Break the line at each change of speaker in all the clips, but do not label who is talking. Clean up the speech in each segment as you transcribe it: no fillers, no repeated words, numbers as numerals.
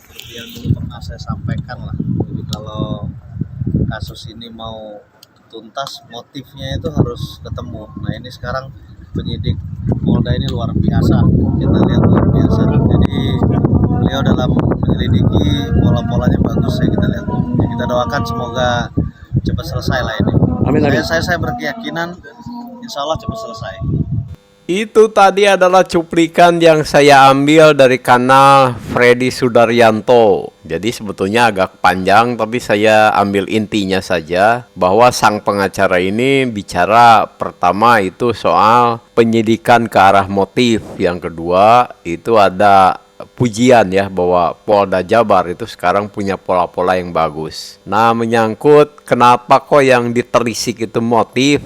seperti yang dulu pernah saya sampaikan lah. Jadi kalau kasus ini mau tuntas, motifnya itu harus ketemu. Nah ini sekarang penyidik Polda ini luar biasa, kita lihat luar biasa. Jadi beliau dalam menyelidiki pola-polanya bagus ya, kita lihat. Ya, kita doakan semoga cepat selesai lah ini.
Amin, amin.
Saya berkeyakinan insya Allah cepat selesai.
Itu tadi adalah cuplikan yang saya ambil dari kanal Freddy Sudaryanto. Jadi sebetulnya agak panjang, tapi saya ambil intinya saja bahwa sang pengacara ini bicara pertama itu soal penyidikan ke arah motif. Yang kedua itu ada pujian ya bahwa Polda Jabar itu sekarang punya pola-pola yang bagus. Nah, menyangkut kenapa kok yang ditelisik itu motif,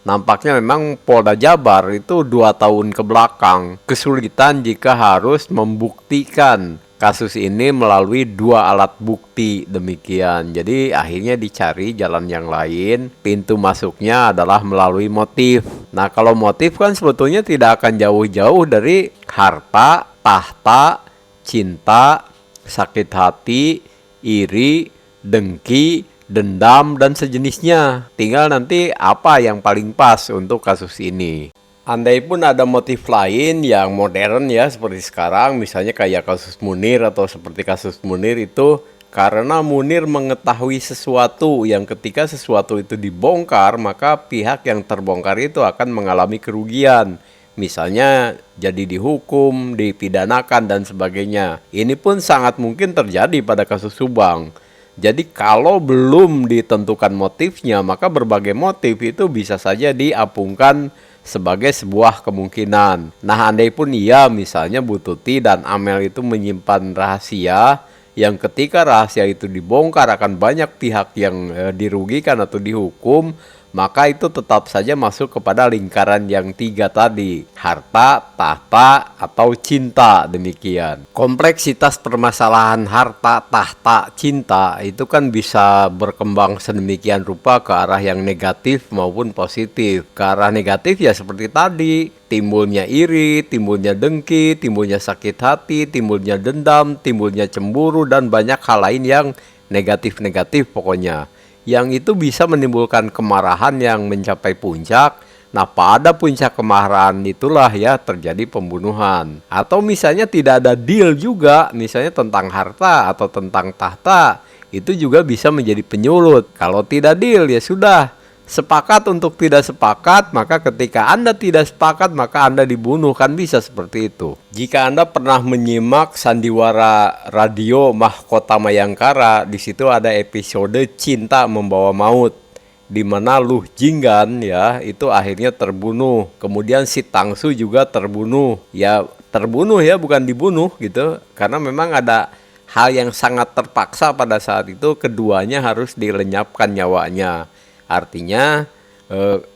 nampaknya memang Polda Jabar itu 2 tahun ke belakang kesulitan jika harus membuktikan kasus ini melalui 2 alat bukti demikian. Jadi akhirnya dicari jalan yang lain. Pintu masuknya adalah melalui motif. Nah, kalau motif kan sebetulnya tidak akan jauh-jauh dari harta, tahta, cinta, sakit hati, iri, dengki, dendam, dan sejenisnya. Tinggal nanti apa yang paling pas untuk kasus ini. Andai pun ada motif lain yang modern ya seperti sekarang, misalnya kayak kasus Munir atau seperti kasus Munir itu karena Munir mengetahui sesuatu yang ketika sesuatu itu dibongkar, maka pihak yang terbongkar itu akan mengalami kerugian. Misalnya jadi dihukum, dipidanakan, dan sebagainya. Ini pun sangat mungkin terjadi pada kasus Subang. Jadi kalau belum ditentukan motifnya, maka berbagai motif itu bisa saja diapungkan sebagai sebuah kemungkinan. Nah, andai pun iya misalnya Bu Tuti dan Amel itu menyimpan rahasia, yang ketika rahasia itu dibongkar akan banyak pihak yang dirugikan atau dihukum, maka itu tetap saja masuk kepada lingkaran yang 3 tadi, harta, tahta, atau cinta, demikian. Kompleksitas permasalahan harta, tahta, cinta itu kan bisa berkembang sedemikian rupa ke arah yang negatif maupun positif. Ke arah negatif ya seperti tadi, timbulnya iri, timbulnya dengki, timbulnya sakit hati, timbulnya dendam, timbulnya cemburu, dan banyak hal lain yang negatif-negatif pokoknya. Yang itu bisa menimbulkan kemarahan yang mencapai puncak. Nah, pada puncak kemarahan itulah ya terjadi pembunuhan. Atau misalnya tidak ada deal juga, misalnya tentang harta atau tentang tahta, itu juga bisa menjadi penyulut. Kalau tidak deal ya sudah, sepakat untuk tidak sepakat, maka ketika Anda tidak sepakat maka Anda dibunuh, kan bisa seperti itu. Jika Anda pernah menyimak sandiwara radio Mahkota Mayangkara, di situ ada episode Cinta Membawa Maut, di mana Luh Jinggan ya itu akhirnya terbunuh. Kemudian si Tangsu juga terbunuh. Ya terbunuh ya, bukan dibunuh gitu. Karena memang ada hal yang sangat terpaksa pada saat itu, keduanya harus dilenyapkan nyawanya. Artinya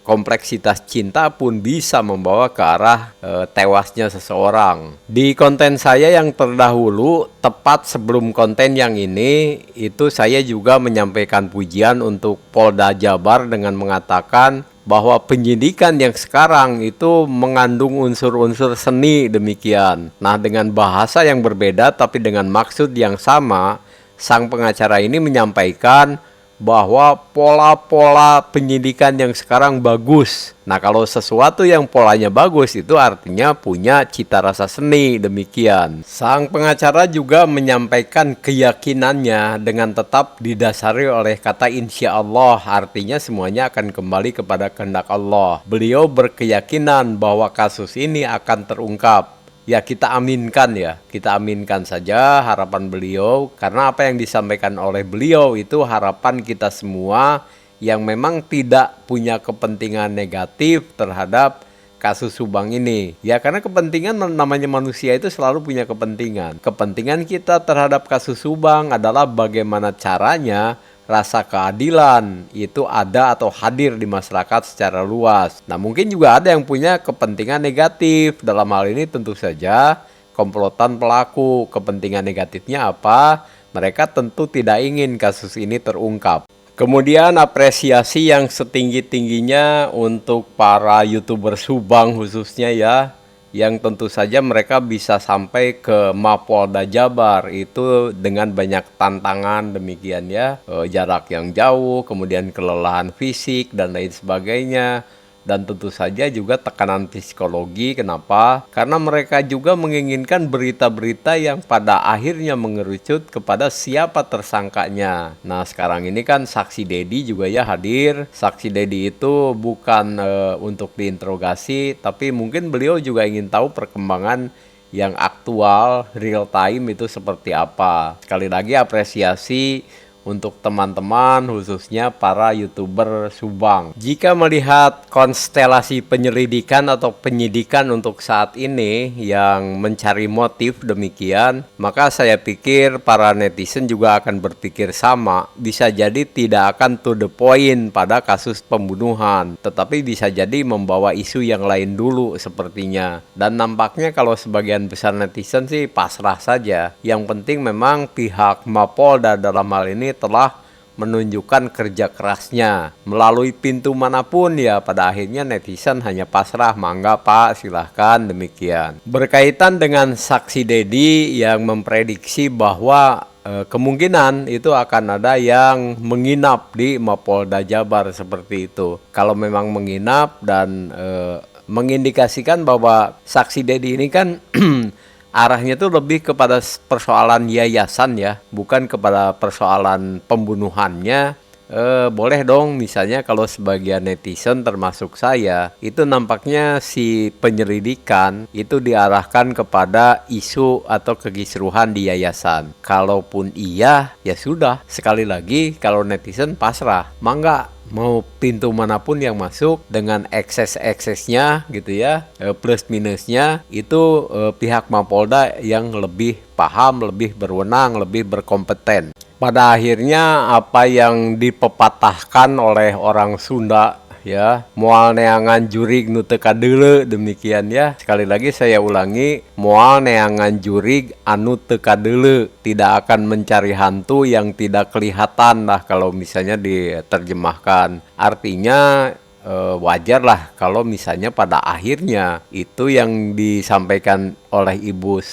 kompleksitas cinta pun bisa membawa ke arah tewasnya seseorang. Di konten saya yang terdahulu, tepat sebelum konten yang ini, itu saya juga menyampaikan pujian untuk Polda Jabar dengan mengatakan bahwa penyidikan yang sekarang itu mengandung unsur-unsur seni demikian. Nah, dengan bahasa yang berbeda tapi dengan maksud yang sama, sang pengacara ini menyampaikan bahwa pola-pola penyidikan yang sekarang bagus. Nah, kalau sesuatu yang polanya bagus itu artinya punya cita rasa seni, demikian. Sang pengacara juga menyampaikan keyakinannya dengan tetap didasari oleh kata insya Allah, artinya semuanya akan kembali kepada kehendak Allah. Beliau berkeyakinan bahwa kasus ini akan terungkap. Ya kita aminkan ya, kita aminkan saja harapan beliau, karena apa yang disampaikan oleh beliau itu harapan kita semua yang memang tidak punya kepentingan negatif terhadap kasus Subang ini. Ya karena kepentingan, namanya manusia itu selalu punya kepentingan. Kepentingan kita terhadap kasus Subang adalah bagaimana caranya rasa keadilan itu ada atau hadir di masyarakat secara luas. Nah, mungkin juga ada yang punya kepentingan negatif. Dalam hal ini tentu saja komplotan pelaku. Kepentingan negatifnya apa? Mereka tentu tidak ingin kasus ini terungkap. Kemudian apresiasi yang setinggi-tingginya untuk para YouTuber Subang khususnya ya, yang tentu saja mereka bisa sampai ke Mapolda Jabar itu dengan banyak tantangan demikian ya, jarak yang jauh, kemudian kelelahan fisik dan lain sebagainya. Dan tentu saja juga tekanan psikologi. Kenapa? Karena mereka juga menginginkan berita-berita yang pada akhirnya mengerucut kepada siapa tersangkanya. Nah sekarang ini kan saksi Dedi juga ya hadir. Saksi Dedi itu bukan untuk diinterogasi, tapi mungkin beliau juga ingin tahu perkembangan yang aktual, real time itu seperti apa. Sekali lagi apresiasi untuk teman-teman khususnya para YouTuber Subang. Jika melihat konstelasi penyelidikan atau penyidikan untuk saat ini yang mencari motif demikian, maka saya pikir para netizen juga akan berpikir sama. Bisa jadi tidak akan to the point pada kasus pembunuhan, tetapi bisa jadi membawa isu yang lain dulu sepertinya. Dan nampaknya kalau sebagian besar netizen sih pasrah saja. Yang penting memang pihak Mapolda dalam hal ini telah menunjukkan kerja kerasnya melalui pintu manapun ya, pada akhirnya netizen hanya pasrah, mangga Pak silahkan demikian. Berkaitan dengan saksi Dedi yang memprediksi bahwa kemungkinan itu akan ada yang menginap di Mapolda Jabar seperti itu. Kalau memang menginap dan mengindikasikan bahwa saksi Dedi ini kan arahnya tuh lebih kepada persoalan yayasan ya, bukan kepada persoalan pembunuhannya. Boleh dong misalnya kalau sebagian netizen termasuk saya, itu nampaknya si penyelidikan itu diarahkan kepada isu atau kekisruhan di yayasan. Kalaupun iya, ya sudah. Sekali lagi kalau netizen pasrah, mangga mau pintu manapun yang masuk dengan ekses-eksesnya gitu ya, plus minusnya itu pihak Mapolda yang lebih paham, lebih berwenang, lebih berkompeten. Pada akhirnya apa yang dipepatahkan oleh orang Sunda ya, moal neangan jurig nu teu kadeuleu demikian ya. Sekali lagi saya ulangi, moal neangan jurig anu teu kadeuleu, tidak akan mencari hantu yang tidak kelihatan lah kalau misalnya diterjemahkan. Artinya wajar lah kalau misalnya pada akhirnya itu yang disampaikan oleh Ibu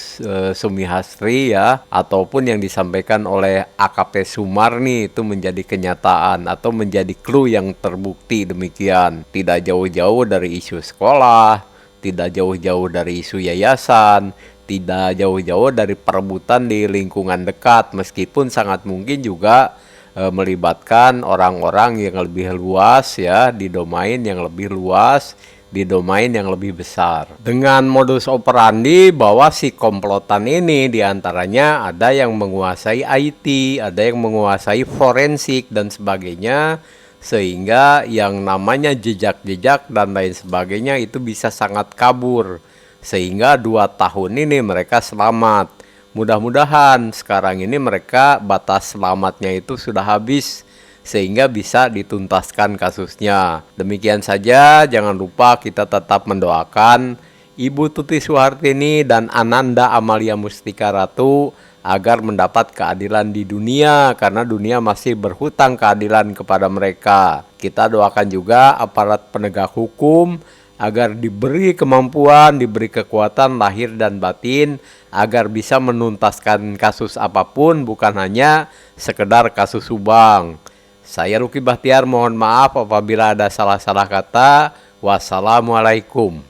Sumihastri ya, ataupun yang disampaikan oleh AKP Sumarni itu menjadi kenyataan atau menjadi clue yang terbukti demikian. Tidak jauh-jauh dari isu sekolah, tidak jauh-jauh dari isu yayasan, tidak jauh-jauh dari perebutan di lingkungan dekat, meskipun sangat mungkin juga melibatkan orang-orang yang lebih luas ya, di domain yang lebih luas, di domain yang lebih besar. Dengan modus operandi bahwa si komplotan ini diantaranya ada yang menguasai IT, ada yang menguasai forensik dan sebagainya, sehingga yang namanya jejak-jejak dan lain sebagainya itu bisa sangat kabur. Sehingga 2 tahun ini mereka selamat. Mudah-mudahan sekarang ini mereka batas selamatnya itu sudah habis sehingga bisa dituntaskan kasusnya. Demikian saja, jangan lupa kita tetap mendoakan Ibu Tuti Suhartini dan Ananda Amalia Mustika Ratu agar mendapat keadilan di dunia, karena dunia masih berhutang keadilan kepada mereka. Kita doakan juga aparat penegak hukum agar diberi kemampuan, diberi kekuatan lahir dan batin agar bisa menuntaskan kasus apapun, bukan hanya sekedar kasus Subang. Saya Ruki Bahtiar mohon maaf apabila ada salah-salah kata. Wassalamualaikum.